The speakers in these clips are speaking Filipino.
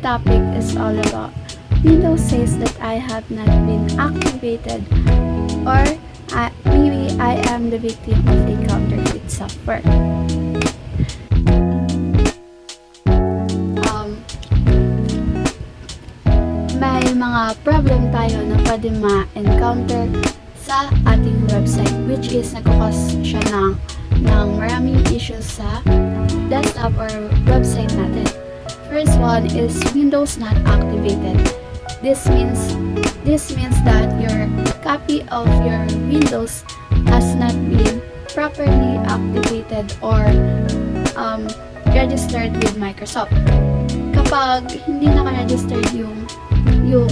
topic is all about Windows says that I have not been activated, or maybe I am the victim of a counterfeit software. May mga problem tayo na pwede ma-encounter sa ating website, which is nagkakos siya ng maraming issues sa desktop or website natin. First one is Windows not activated. This means that your copy of your Windows has not been properly activated or registered with Microsoft. Kapag hindi naka-registered yung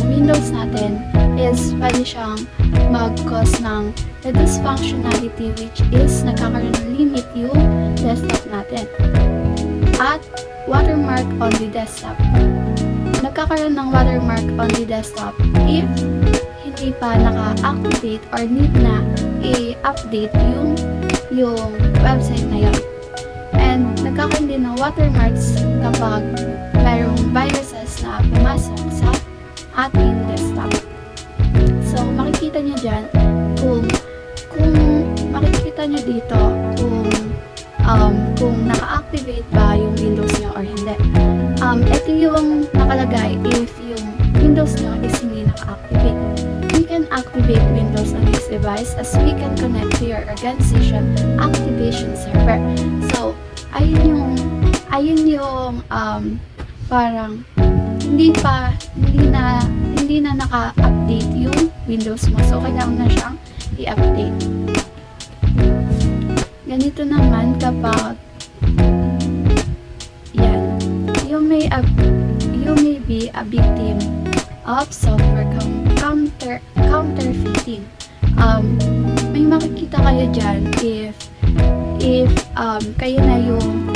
Windows natin, is pwede siyang mag-cause ng reduced functionality, which is nagkakaroon ng limit yung desktop natin. At watermark on the desktop. Nagkakaroon ng watermark on the desktop if hindi pa naka-activate or need na i-update yung website na yun. And nagkakaroon din ng watermarks kapag mayroong viruses na pumasok sa ating desktop. So, makikita nyo dyan kung makikita nyo dito kung naka-activate ba yung Windows nyo or hindi. Ito yung nakalagay if yung Windows nyo is hindi naka-activate. We can activate Windows on this device as we can connect to your organization activation server. So, ayun yung parang hindi na naka-update yung Windows mo. So, kailangan na siyang i-update. Ganito naman kapag you may be a victim of software counterfeiting. May makikita kayo dyan if kayo na yung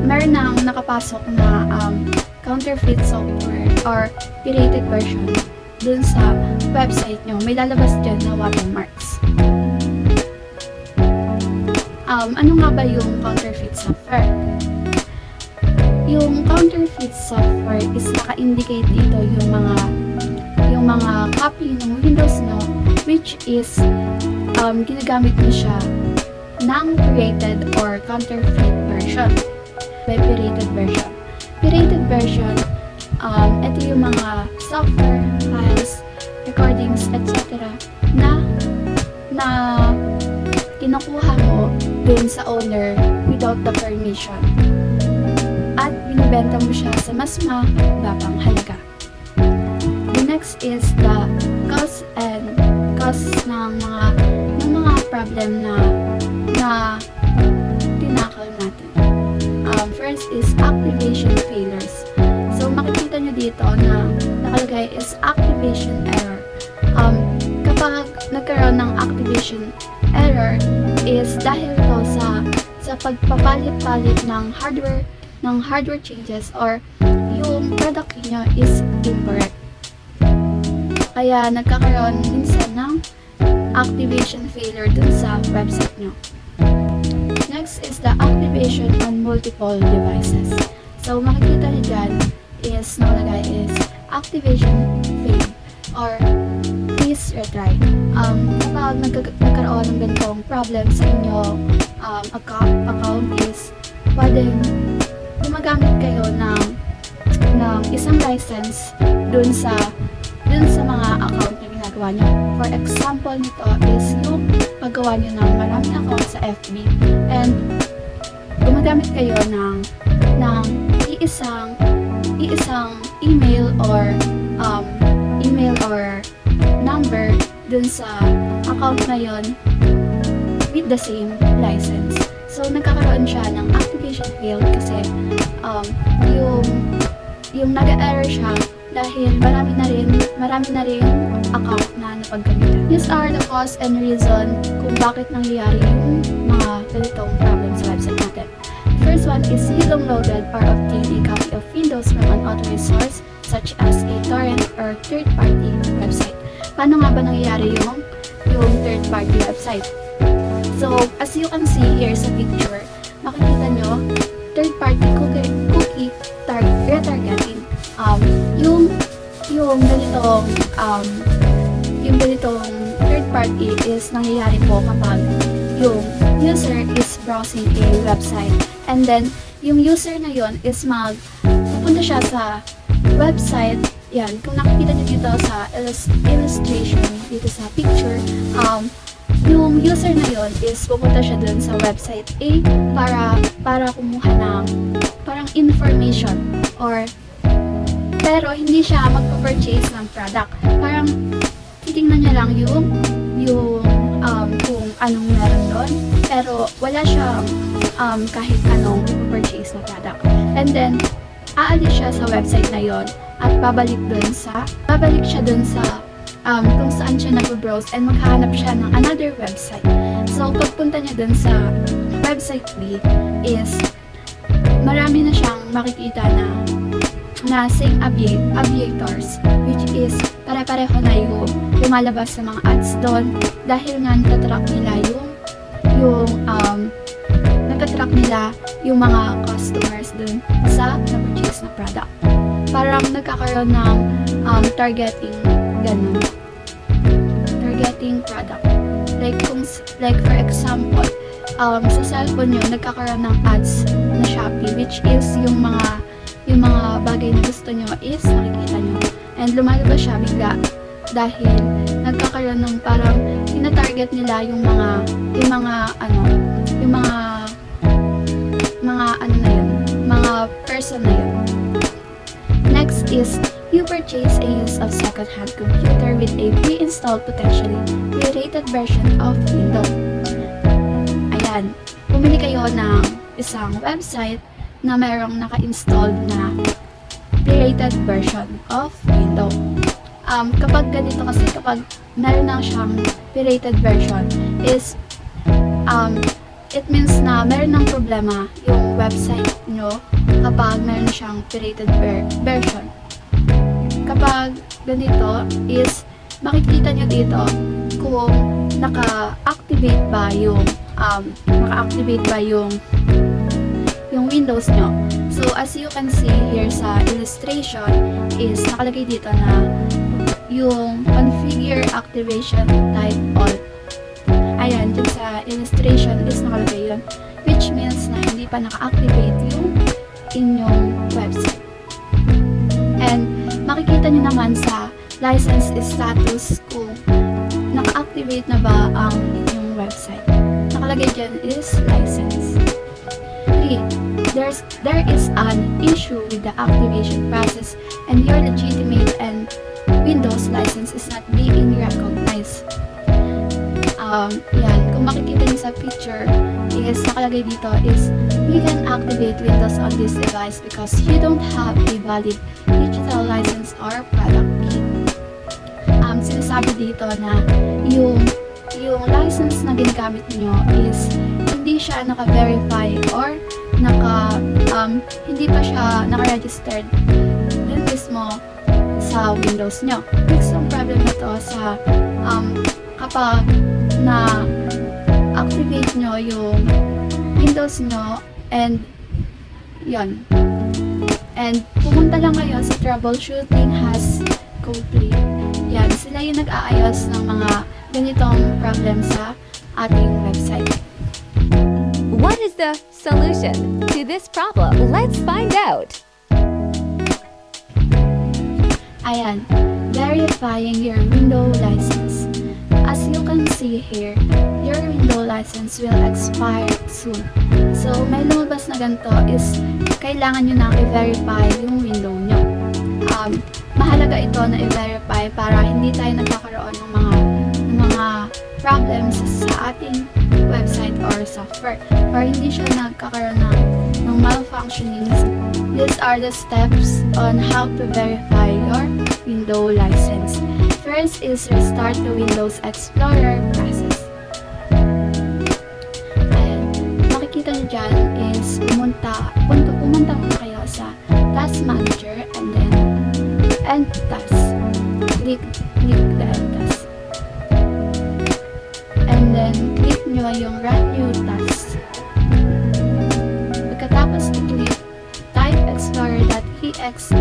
meron nang nakapasok na counterfeit software or pirated version dun sa website nyo, may lalabas dyan na watermarks. Ano nga ba yung counterfeit software? Yung counterfeit software is naka-indicate dito yung mga copy ng Windows nyo, which is ginagamit nyo siya ng pirated or counterfeit version. By pirated version. Pirated version, ito yung mga software, files, recordings, etc. na kinukuha mo dun sa owner without the permission. At binibenta mo siya sa mas mababang halaga. The next is the cause ng mga problem na tinakal natin. First is activation failures. So, makikita nyo dito na nakalagay is activation error. Kapag nagkaroon ng activation error is dahil to sa pagpapalit-palit ng hardware changes or yung product nyo is incorrect. Kaya nagkakaroon minsan ng activation failure dun sa website nyo. Next is the activation on multiple devices. So, makikita nyo dyan is nakalagay is activation failed or please retry. Kapag nagkaroon ng ganitong problem sa inyo account is pwedeng gumagamit kayo ng isang license dun sa mga account na ginagawa nyo. For example nito is yung paggawa nyo ng maraming account sa FB and gumagamit kayo ng iisang email or number dun sa account na yon with the same license. So, nagkakaroon siya ng activation failed kasi yung nag-error siya dahil marami na rin account na napagkamitan. These are the cause and reason kung bakit nangyayari yung mga ganitong problem sa website natin. First one is you downloaded or obtained a copy of Windows from an authorized source such as a torrent or third-party website. Paano nga ba nangyayari yung third-party website? So, as you can see here sa picture, makikita nyo, third-party cookie retargeting. yung ganitong yung ganitong third party is nangyayari po kapag yung user is browsing a website and then yung user na yon is pupunta siya sa website. Yan, kung nakikita niyo dito sa illustration, dito sa picture, yung user na yon is pupunta siya dun sa website A para kumuha ng parang information pero hindi siya magpa-purchase ng product. Parang titingnan niya lang yung kung anong meron doon, pero wala siyang kahit anong purchase na product. And then aalis siya sa website na yon at babalik siya dun sa kung saan siya nag-browse and maghahanap siya ng another website. So pagpunta niya dun sa website B is marami na siyang makikita na same aviators, which is pare-pareho na yung lumalabas sa mga ads doon dahil nga natatrack nila yung mga customers doon sa na-purchase na product. Parang nagkakaroon ng targeting product. Like for example, sa cellphone nyo, nagkakaroon ng ads na Shopee, which is yung mga bagay na gusto nyo is nakikita nyo. And lumalabas siya bigla dahil nagkakaroon ng parang tina-target nila yung mga person na yun. Next is you purchase a use of second-hand computer with a pre-installed potentially pirated version of Windows. Ayan, pumili kayo ng isang website na mayroong naka-installed na pirated version of Windows. Kapag ganito kasi, kapag meron na siyang pirated version is it means na meron ng problema yung website nyo kapag meron siyang pirated version. Kapag ganito is makikita nyo dito kung naka-activate ba yung Windows nyo. So as you can see here sa illustration is nakalagay dito na yung configure activation type all. Ayan, dun sa illustration is nakalagay yun, which means na hindi pa naka-activate yung inyong website. And makikita nyo naman sa license status kung naka-activate na ba ang inyong website. Nakalagay dyan is license. 3. There is an issue with the activation process and your legitimate and Windows license is not being recognized. Yan, kung makikita niyo sa picture is nakalagay dito is you can activate Windows on this device because you don't have a valid digital license or product key. Sinasabi dito na yung license na ginagamit niyo is hindi siya naka-verify or hindi pa siya naka-registered dun mismo sa Windows nyo. Next, ang problem na to sa kapag na-activate nyo yung Windows nyo and yon. And pumunta lang kayo sa troubleshooting has complete. Yan, sila yung nag-aayos ng mga ganitong problem sa ating website. What is the solution to this problem? Let's find out. Ayan, verifying your window license. As you can see here, your window license will expire soon. So, may lumabas na ganito is kailangan nyo nang i-verify yung window nyo. Mahalaga ito na i-verify para hindi tayo nagkakaroon ng mga problems sa ating website or software or hindi siya nagkakaroon ng malfunctionings. These are the steps on how to verify your window license. First is restart the Windows Explorer process. And makikita nyo dyan is pumunta muna kayo sa Task Manager and then End Task. Click the End Task. And then click nyo yung Run New Task. Pagkatapos i-click, type explorer.exe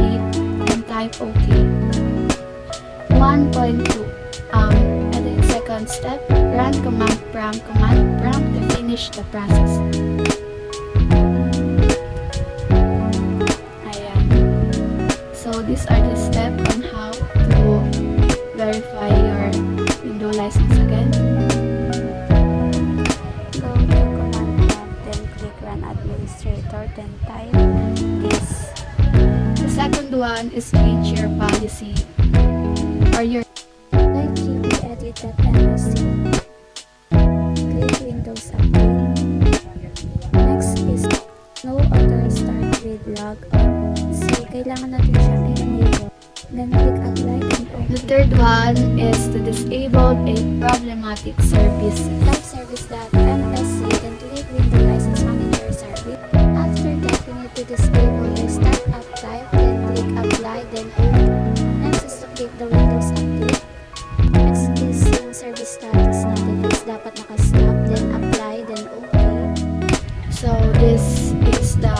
and type OK. 2.2. And then second step, run command prompt to finish the process. Ayan. So these are the steps on how to verify your window license again. Go to command prompt, then click run administrator, then type this. The second one is change your policy or your Like gpedit.msc. Click Windows Update. Next is no auto start with log on. So, kailangan natin siyang i-enable. Then click apply and The OK. third one is to disable a problematic service. Type service.msc, then click Windows License Manager service. After that, we need to disable the startup type, then click apply, then OK. Next is to click the Windows Update. Next is yung service status natin is dapat naka-stop, then apply, then OK. So this is the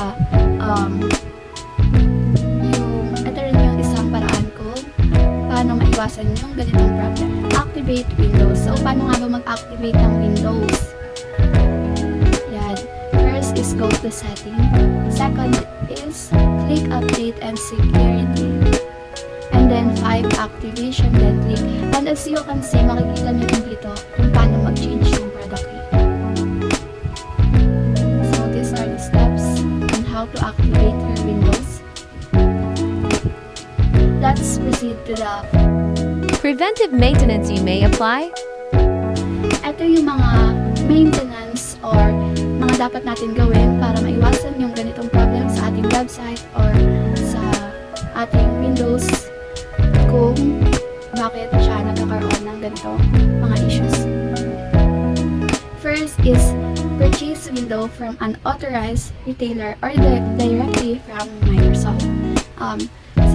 ito rin yung isang paraan ko paano maiwasan yung ganitong problem. Activate Windows. So paano nga ba mag-activate ng Windows? Yan. First is go to setting. Second is click update and security. And then 5 activation, then click. And as you can see, makikita nyo rin dito kung paano mag-change yung product key. So these are the steps on how to activate your Windows. Let's proceed to the Preventive maintenance you may apply. ito yung mga maintenance or mga dapat natin gawin para maiwasan yung ganitong problem sa ating website or sa ating Windows kung bakit siya nagkakaroon ng ganitong mga issues. First is purchase window from an authorized retailer or directly from Microsoft.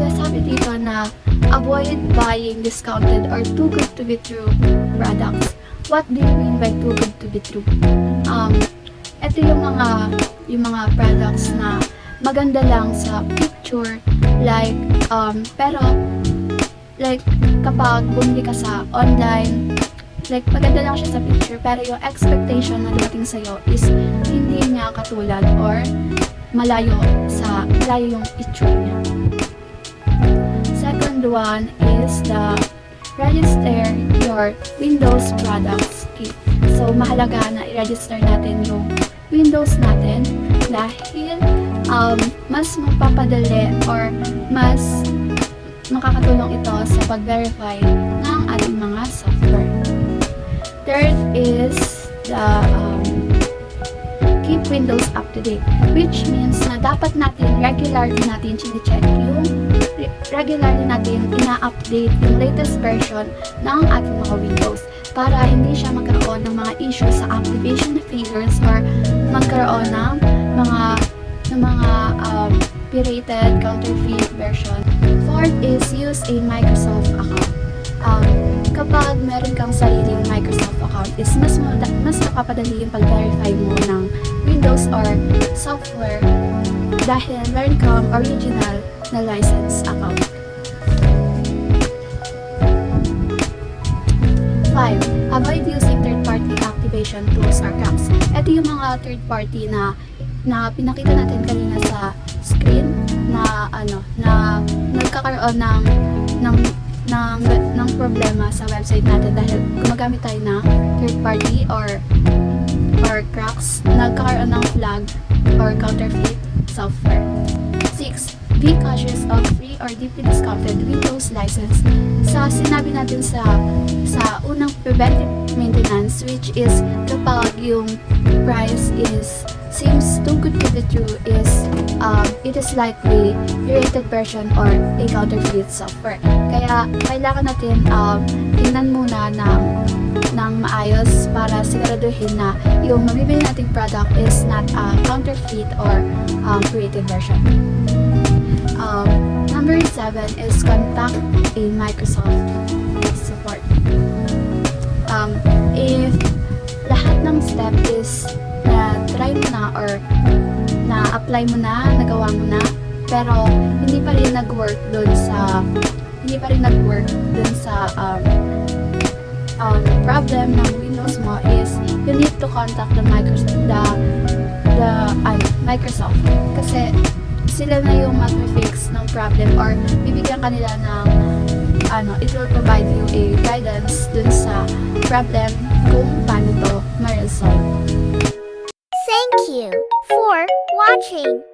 Sabi dito na avoid buying discounted or too good to be true products. What do you mean by too good to be true? Ito yung mga products na maganda lang sa picture, like pero like kapag bumili ka sa online, like maganda lang siya sa picture pero yung expectation na dumating sa'yo is hindi niya katulad or malayo yung itsura niya. Second one is the register your Windows products key. So, mahalaga na i-register natin yung Windows natin dahil mas mapapadali or mas makakatulong ito sa pag-verify ng ating mga software. Third is the keep Windows up to date, which means na dapat natin regularly natin chine-check regularly natin ina-update yung latest version ng ating mga Windows para hindi siya magkaroon ng mga issues sa activation failures or magkaroon ng mga pirated counterfeit version. Fourth is use a Microsoft account. Kapag meron kang sariling Microsoft account is mas napapadali yung pag-verify mo ng Windows or software dahil meron kang original na license account. 5. Avoid using third-party activation tools or cracks. Ito yung mga third-party na pinakita natin kanina sa screen na nagkakaroon ng problema sa website natin dahil gumagamit tayo ng third-party or cracks, nagkakaroon ng flag or counterfeit software. 6. Be cautious of free or deeply discounted Windows license. Sinabi natin sa unang preventive maintenance, which is kapag yung price seems too good to be true, it is likely pirated version or a counterfeit software. Kaya kailangan natin tingnan muna ng maayos para siguraduhin na yung mabibili nating product is not a counterfeit or pirated version. Number 7 is contact a Microsoft support. If lahat ng step is na-try mo na or na-apply mo na, nagawa mo na, pero hindi pa rin nag-work doon sa hindi pa rin nag-work dun sa problem ng Windows mo is you need to contact the Microsoft kasi sila na yung mag-fix ng problem or bibigyan kanila ng it will provide you a guidance dun sa problem kung paano to ma-resolve. Thank you for watching.